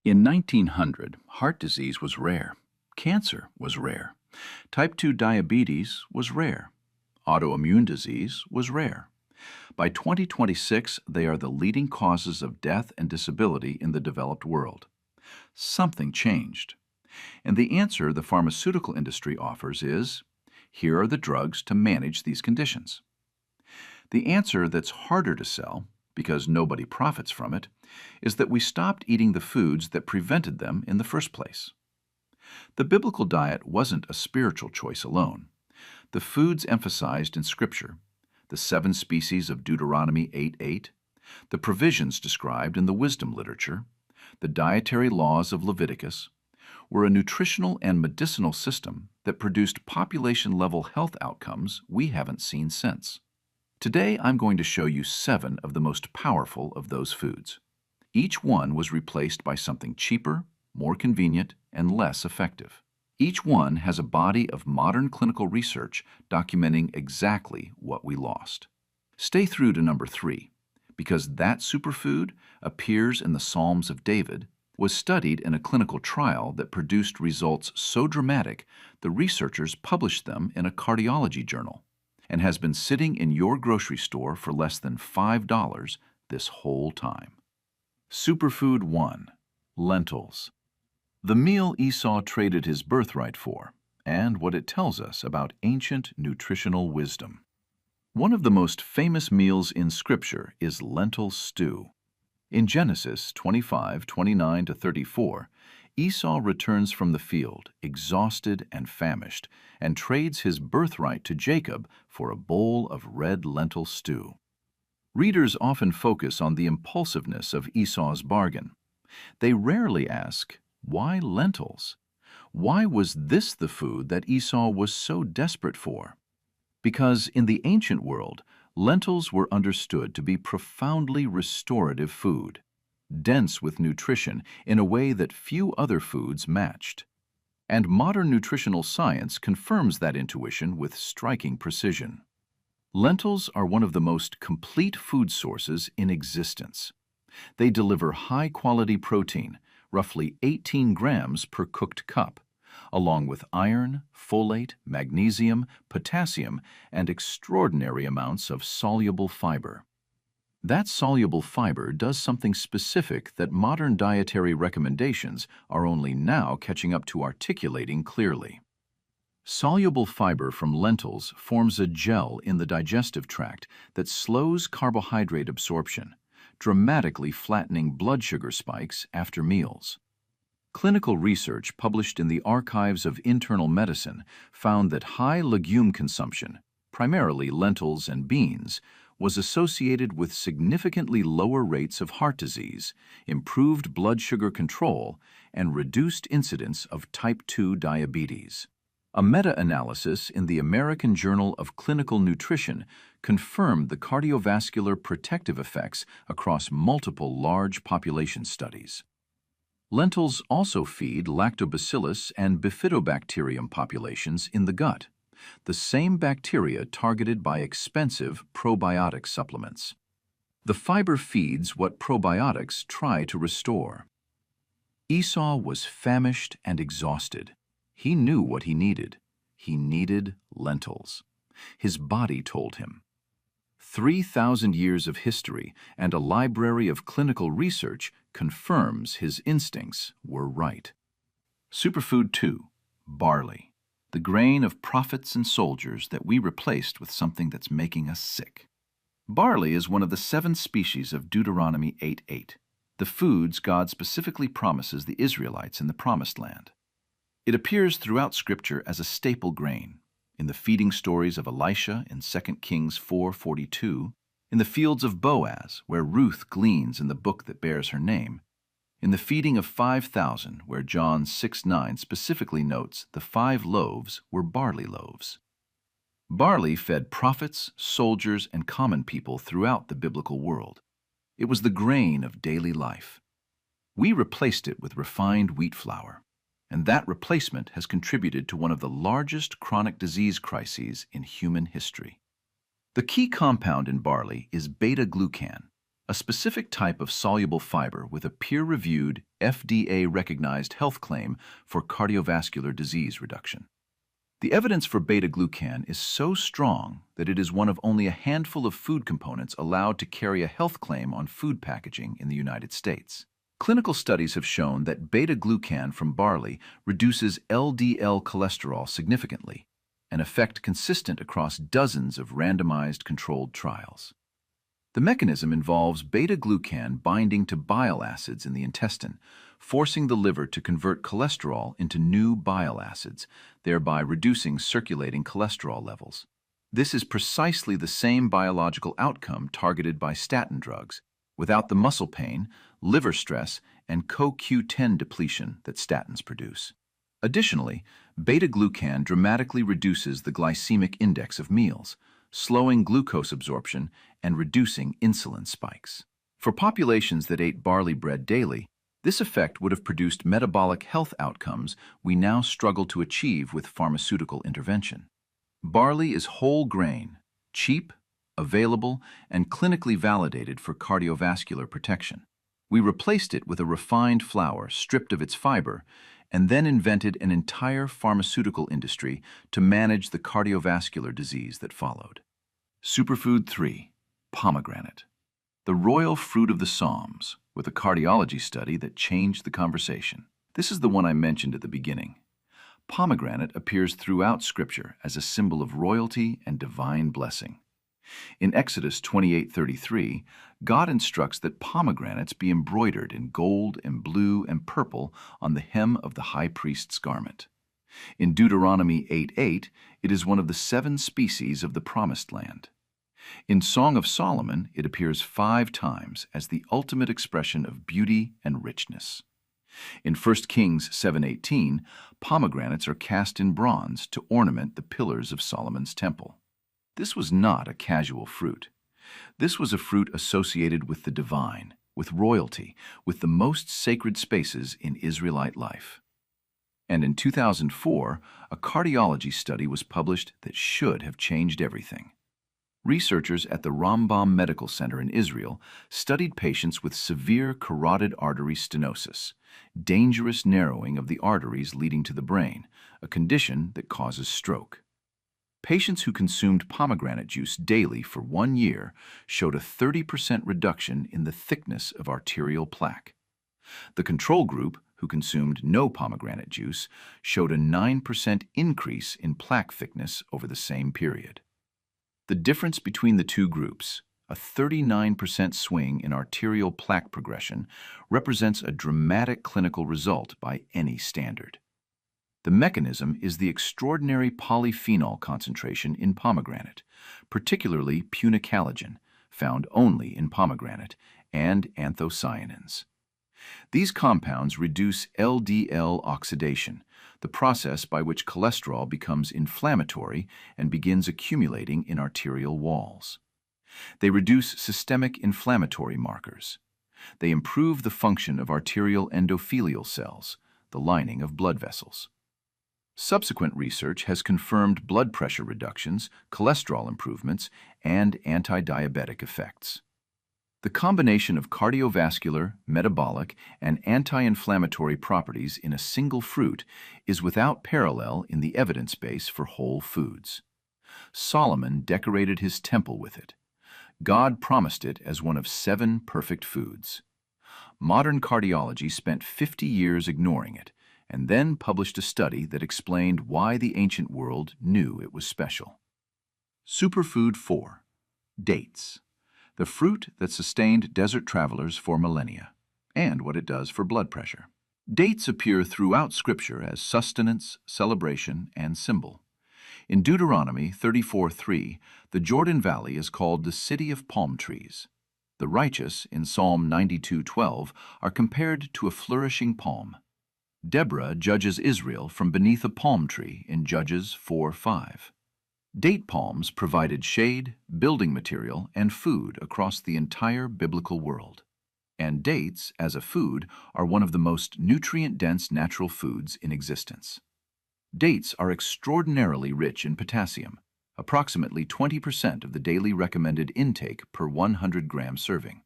In 1900, heart disease was rare. Cancer was rare. Type 2 diabetes was rare. Autoimmune disease was rare. By 2026, they are the leading causes of death and disability in the developed world. Something changed. And the answer the pharmaceutical industry offers is, here are the drugs to manage these conditions. The answer that's harder to sell, because nobody profits from it, is that we stopped eating the foods that prevented them in the first place. The biblical diet wasn't a spiritual choice alone. The foods emphasized in Scripture, the 7 species of Deuteronomy 8:8, the provisions described in the wisdom literature, the dietary laws of Leviticus, were a nutritional and medicinal system that produced population-level health outcomes we haven't seen since. Today, I'm going to show you 7 of the most powerful of those foods. Each one was replaced by something cheaper, more convenient, and less effective. Each one has a body of modern clinical research documenting exactly what we lost. Stay through to number 3, because that superfood appears in the Psalms of David, was studied in a clinical trial that produced results so dramatic the researchers published them in a cardiology journal, and has been sitting in your grocery store for less than $5 this whole time. Superfood 1. Lentils. The meal Esau traded his birthright for, and what it tells us about ancient nutritional wisdom. One of the most famous meals in Scripture is lentil stew. In Genesis 25:29-34, Esau returns from the field, exhausted and famished, and trades his birthright to Jacob for a bowl of red lentil stew. Readers often focus on the impulsiveness of Esau's bargain. They rarely ask, why lentils? Why was this the food that Esau was so desperate for? Because in the ancient world, lentils were understood to be profoundly restorative food, dense with nutrition in a way that few other foods matched. And modern nutritional science confirms that intuition with striking precision. Lentils are one of the most complete food sources in existence. They deliver high-quality protein, roughly 18 grams per cooked cup, along with iron, folate, magnesium, potassium, and extraordinary amounts of soluble fiber. That soluble fiber does something specific that modern dietary recommendations are only now catching up to articulating clearly. Soluble fiber from lentils forms a gel in the digestive tract that slows carbohydrate absorption, dramatically flattening blood sugar spikes after meals. Clinical research published in the Archives of Internal Medicine found that high legume consumption, primarily lentils and beans, was associated with significantly lower rates of heart disease, improved blood sugar control, and reduced incidence of type 2 diabetes. A meta-analysis in the American Journal of Clinical Nutrition confirmed the cardiovascular protective effects across multiple large population studies. Lentils also feed lactobacillus and bifidobacterium populations in the gut, the same bacteria targeted by expensive probiotic supplements. The fiber feeds what probiotics try to restore. Esau was famished and exhausted. He knew what he needed. He needed lentils. His body told him. 3,000 years of history and a library of clinical research confirms his instincts were right. Superfood 2. Barley. The grain of prophets and soldiers that we replaced with something that's making us sick. Barley is one of the 7 species of Deuteronomy 8:8, the foods God specifically promises the Israelites in the Promised Land. It appears throughout Scripture as a staple grain, in the feeding stories of Elisha in 2 Kings 4:42, in the fields of Boaz, where Ruth gleans in the book that bears her name, in the feeding of 5,000, where John 6:9 specifically notes the 5 loaves were barley loaves. Barley fed prophets, soldiers, and common people throughout the biblical world. It was the grain of daily life. We replaced it with refined wheat flour, and that replacement has contributed to one of the largest chronic disease crises in human history. The key compound in barley is beta-glucan, a specific type of soluble fiber with a peer-reviewed, FDA-recognized health claim for cardiovascular disease reduction. The evidence for beta-glucan is so strong that it is one of only a handful of food components allowed to carry a health claim on food packaging in the United States. Clinical studies have shown that beta-glucan from barley reduces LDL cholesterol significantly, an effect consistent across dozens of randomized controlled trials. The mechanism involves beta-glucan binding to bile acids in the intestine, forcing the liver to convert cholesterol into new bile acids, thereby reducing circulating cholesterol levels. This is precisely the same biological outcome targeted by statin drugs, without the muscle pain, liver stress, and CoQ10 depletion that statins produce. Additionally, beta-glucan dramatically reduces the glycemic index of meals, slowing glucose absorption and reducing insulin spikes. For populations that ate barley bread daily, this effect would have produced metabolic health outcomes we now struggle to achieve with pharmaceutical intervention. Barley is whole grain, cheap, available, and clinically validated for cardiovascular protection. We replaced it with a refined flour stripped of its fiber, and then invented an entire pharmaceutical industry to manage the cardiovascular disease that followed. Superfood 3. Pomegranate. The royal fruit of the Psalms, with a cardiology study that changed the conversation. This is the one I mentioned at the beginning. Pomegranate appears throughout Scripture as a symbol of royalty and divine blessing. In Exodus 28:33, God instructs that pomegranates be embroidered in gold and blue and purple on the hem of the high priest's garment. In Deuteronomy 8:8, it is one of the 7 species of the Promised Land. In Song of Solomon, it appears 5 times as the ultimate expression of beauty and richness. In 1 Kings 7:18, pomegranates are cast in bronze to ornament the pillars of Solomon's temple. This was not a casual fruit. This was a fruit associated with the divine, with royalty, with the most sacred spaces in Israelite life. And in 2004, a cardiology study was published that should have changed everything. Researchers at the Rambam Medical Center in Israel studied patients with severe carotid artery stenosis, dangerous narrowing of the arteries leading to the brain, a condition that causes stroke. Patients who consumed pomegranate juice daily for 1 year showed a 30% reduction in the thickness of arterial plaque. The control group, who consumed no pomegranate juice, showed a 9% increase in plaque thickness over the same period. The difference between the two groups, a 39% swing in arterial plaque progression, represents a dramatic clinical result by any standard. The mechanism is the extraordinary polyphenol concentration in pomegranate, particularly punicalagin, found only in pomegranate, and anthocyanins. These compounds reduce LDL oxidation, the process by which cholesterol becomes inflammatory and begins accumulating in arterial walls. They reduce systemic inflammatory markers. They improve the function of arterial endothelial cells, the lining of blood vessels. Subsequent research has confirmed blood pressure reductions, cholesterol improvements, and anti-diabetic effects. The combination of cardiovascular, metabolic, and anti-inflammatory properties in a single fruit is without parallel in the evidence base for whole foods. Solomon decorated his temple with it. God promised it as one of 7 perfect foods. Modern cardiology spent 50 years ignoring it, and then published a study that explained why the ancient world knew it was special. Superfood 4. Dates. The fruit that sustained desert travelers for millennia, and what it does for blood pressure. Dates appear throughout Scripture as sustenance, celebration, and symbol. In Deuteronomy 34:3, the Jordan Valley is called the city of palm trees. The righteous, in Psalm 92:12, are compared to a flourishing palm. Deborah judges Israel from beneath a palm tree in Judges 4:5. Date palms provided shade, building material, and food across the entire biblical world. And dates, as a food, are one of the most nutrient-dense natural foods in existence. Dates are extraordinarily rich in potassium, approximately 20% of the daily recommended intake per 100-gram serving.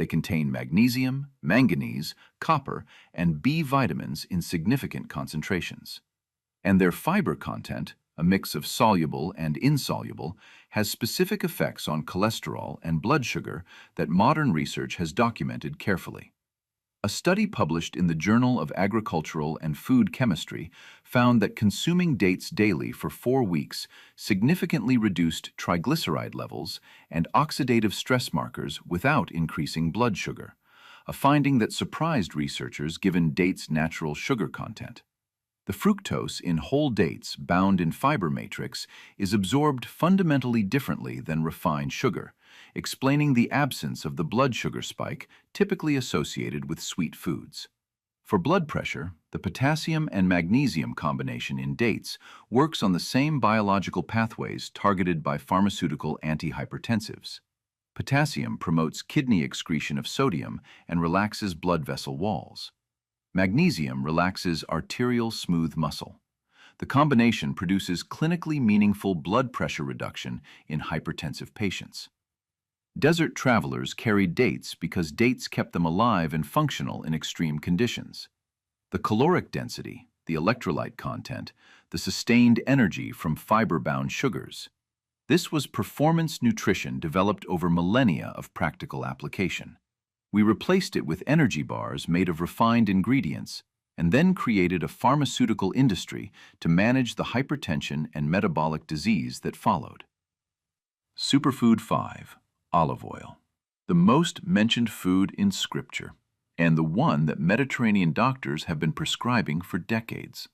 They contain magnesium, manganese, copper, and B vitamins in significant concentrations. And their fiber content, a mix of soluble and insoluble, has specific effects on cholesterol and blood sugar that modern research has documented carefully. A study published in the Journal of Agricultural and Food Chemistry found that consuming dates daily for 4 weeks significantly reduced triglyceride levels and oxidative stress markers without increasing blood sugar, a finding that surprised researchers given dates' natural sugar content. The fructose in whole dates bound in fiber matrix is absorbed fundamentally differently than refined sugar, explaining the absence of the blood sugar spike typically associated with sweet foods. For blood pressure, the potassium and magnesium combination in dates works on the same biological pathways targeted by pharmaceutical antihypertensives. Potassium promotes kidney excretion of sodium and relaxes blood vessel walls. Magnesium relaxes arterial smooth muscle. The combination produces clinically meaningful blood pressure reduction in hypertensive patients. Desert travelers carried dates because dates kept them alive and functional in extreme conditions. The caloric density, the electrolyte content, the sustained energy from fiber-bound sugars. This was performance nutrition developed over millennia of practical application. We replaced it with energy bars made of refined ingredients and then created a pharmaceutical industry to manage the hypertension and metabolic disease that followed. Superfood 5. Olive oil. The most mentioned food in Scripture, and the one that Mediterranean doctors have been prescribing for decades.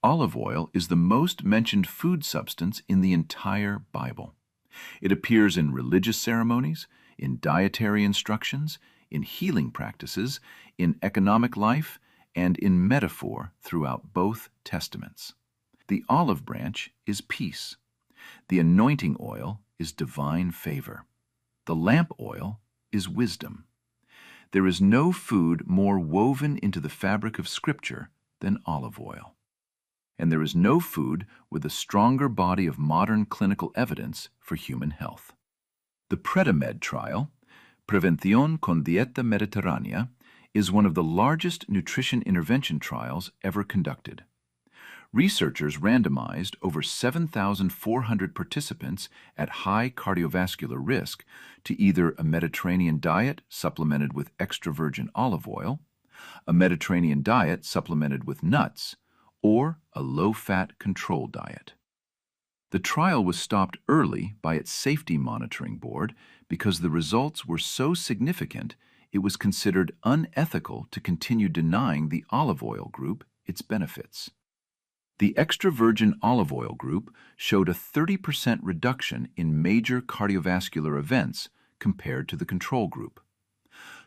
Olive oil is the most mentioned food substance in the entire Bible. It appears in religious ceremonies, in dietary instructions, in healing practices, in economic life, and in metaphor throughout both testaments. The olive branch is peace. The anointing oil is divine favor. The lamp oil is wisdom. There is no food more woven into the fabric of Scripture than olive oil. And there is no food with a stronger body of modern clinical evidence for human health. The Predimed trial, Prevención con Dieta Mediterránea, is one of the largest nutrition intervention trials ever conducted. Researchers randomized over 7,400 participants at high cardiovascular risk to either a Mediterranean diet supplemented with extra virgin olive oil, a Mediterranean diet supplemented with nuts, or a low-fat control diet. The trial was stopped early by its safety monitoring board because the results were so significant it was considered unethical to continue denying the olive oil group its benefits. The extra virgin olive oil group showed a 30% reduction in major cardiovascular events compared to the control group.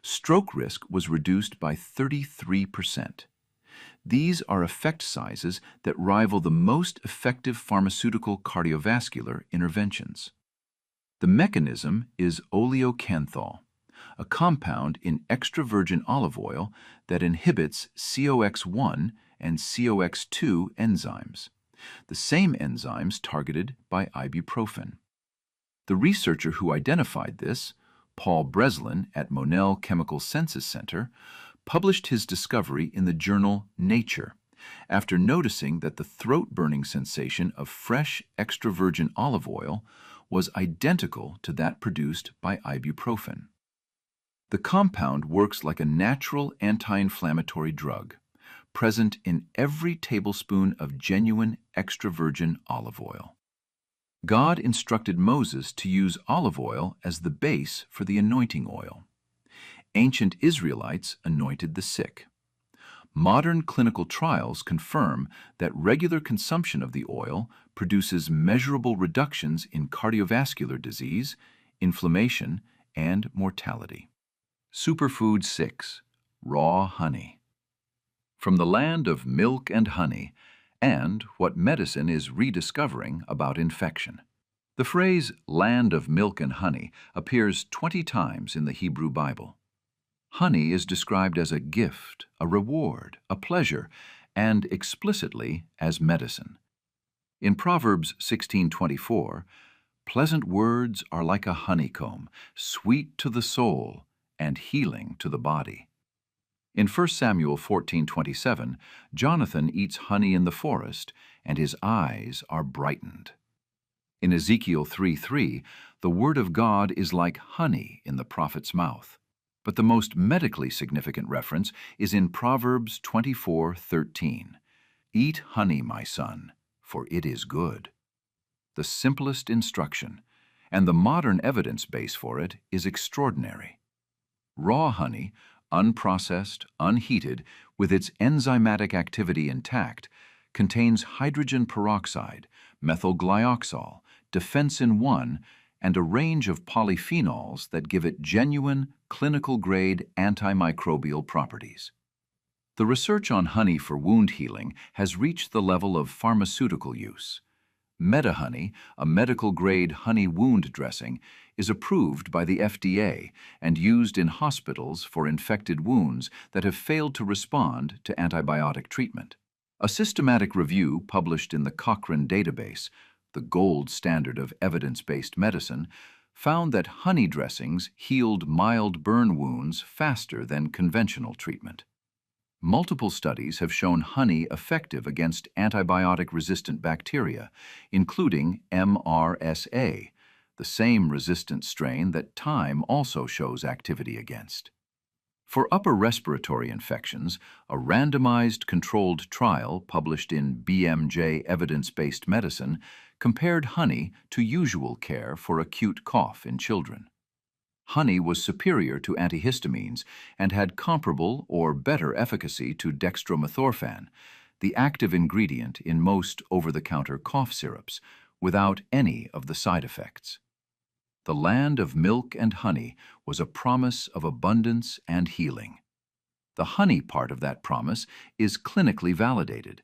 Stroke risk was reduced by 33%. These are effect sizes that rival the most effective pharmaceutical cardiovascular interventions. The mechanism is oleocanthal, a compound in extra virgin olive oil that inhibits COX-1 and COX-2 enzymes, the same enzymes targeted by ibuprofen. The researcher who identified this, Paul Breslin at Monell Chemical Senses Center, published his discovery in the journal Nature after noticing that the throat-burning sensation of fresh extra virgin olive oil was identical to that produced by ibuprofen. The compound works like a natural anti-inflammatory drug, present in every tablespoon of genuine extra virgin olive oil. God instructed Moses to use olive oil as the base for the anointing oil. Ancient Israelites anointed the sick. Modern clinical trials confirm that regular consumption of the oil produces measurable reductions in cardiovascular disease, inflammation, and mortality. Superfood 6. Raw honey. From the land of milk and honey, and what medicine is rediscovering about infection. The phrase land of milk and honey appears 20 times in the Hebrew Bible. Honey is described as a gift, a reward, a pleasure, and explicitly as medicine. In Proverbs 16:24, pleasant words are like a honeycomb, sweet to the soul, and healing to the body. In 1 Samuel 14:27, Jonathan eats honey in the forest, and his eyes are brightened. In Ezekiel 3:3, the word of God is like honey in the prophet's mouth. But the most medically significant reference is in Proverbs 24:13. Eat honey, my son, for it is good. The simplest instruction, and the modern evidence base for it is extraordinary. Raw honey, unprocessed, unheated, with its enzymatic activity intact, contains hydrogen peroxide, methyl glyoxal, defensin-1, and a range of polyphenols that give it genuine, clinical-grade antimicrobial properties. The research on honey for wound healing has reached the level of pharmaceutical use. Medi-honey, a medical-grade honey wound dressing, is approved by the FDA and used in hospitals for infected wounds that have failed to respond to antibiotic treatment. A systematic review published in the Cochrane database, the gold standard of evidence-based medicine, found that honey dressings healed mild burn wounds faster than conventional treatment. Multiple studies have shown honey effective against antibiotic-resistant bacteria, including MRSA, the same resistant strain that thyme also shows activity against. For upper respiratory infections, a randomized controlled trial published in BMJ Evidence-Based Medicine compared honey to usual care for acute cough in children. Honey was superior to antihistamines and had comparable or better efficacy to dextromethorphan, the active ingredient in most over-the-counter cough syrups, without any of the side effects. The land of milk and honey was a promise of abundance and healing. The honey part of that promise is clinically validated.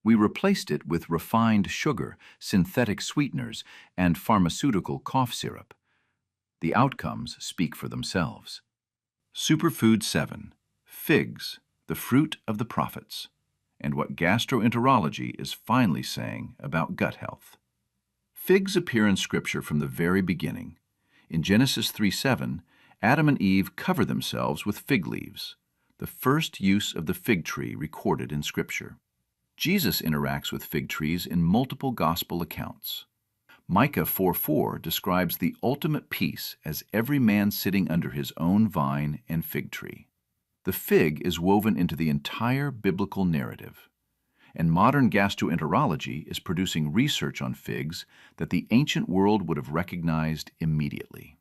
We replaced it with refined sugar, synthetic sweeteners, and pharmaceutical cough syrup. The outcomes speak for themselves. Superfoods 7. Figs, the fruit of the prophets, and what gastroenterology is finally saying about gut health. Figs appear in Scripture from the very beginning. In Genesis 3:7, Adam and Eve cover themselves with fig leaves, the first use of the fig tree recorded in Scripture. Jesus interacts with fig trees in multiple gospel accounts. Micah 4:4 describes the ultimate peace as every man sitting under his own vine and fig tree. The fig is woven into the entire biblical narrative, and modern gastroenterology is producing research on figs that the ancient world would have recognized immediately.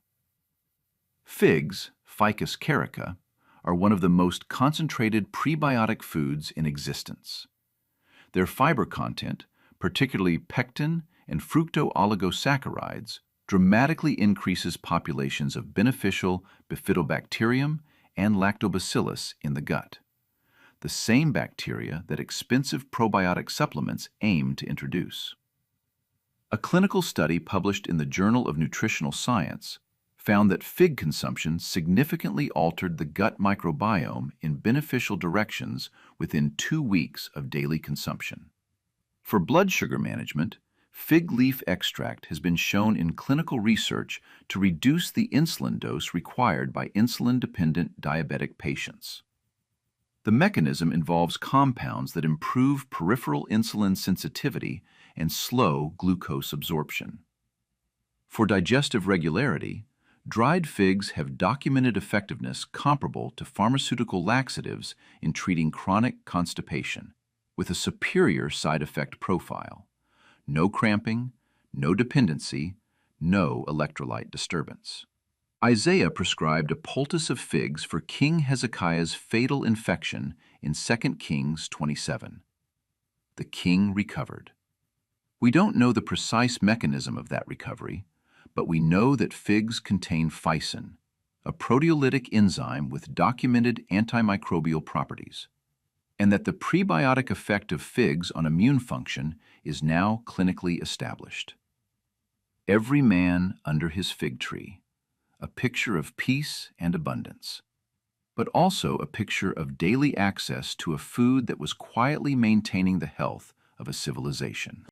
Figs, Ficus carica, are one of the most concentrated prebiotic foods in existence. Their fiber content, particularly pectin and fructooligosaccharides, dramatically increases populations of beneficial bifidobacterium and lactobacillus in the gut, the same bacteria that expensive probiotic supplements aim to introduce. A clinical study published in the Journal of Nutritional Science found that fig consumption significantly altered the gut microbiome in beneficial directions within 2 weeks of daily consumption. For blood sugar management, fig leaf extract has been shown in clinical research to reduce the insulin dose required by insulin-dependent diabetic patients. The mechanism involves compounds that improve peripheral insulin sensitivity and slow glucose absorption. For digestive regularity, dried figs have documented effectiveness comparable to pharmaceutical laxatives in treating chronic constipation, with a superior side effect profile. No cramping, no dependency, no electrolyte disturbance. Isaiah prescribed a poultice of figs for King Hezekiah's fatal infection in 2 Kings 27. The king recovered. We don't know the precise mechanism of that recovery, but we know that figs contain phycin, a proteolytic enzyme with documented antimicrobial properties, and that the prebiotic effect of figs on immune function is now clinically established. Every man under his fig tree, a picture of peace and abundance, but also a picture of daily access to a food that was quietly maintaining the health of a civilization.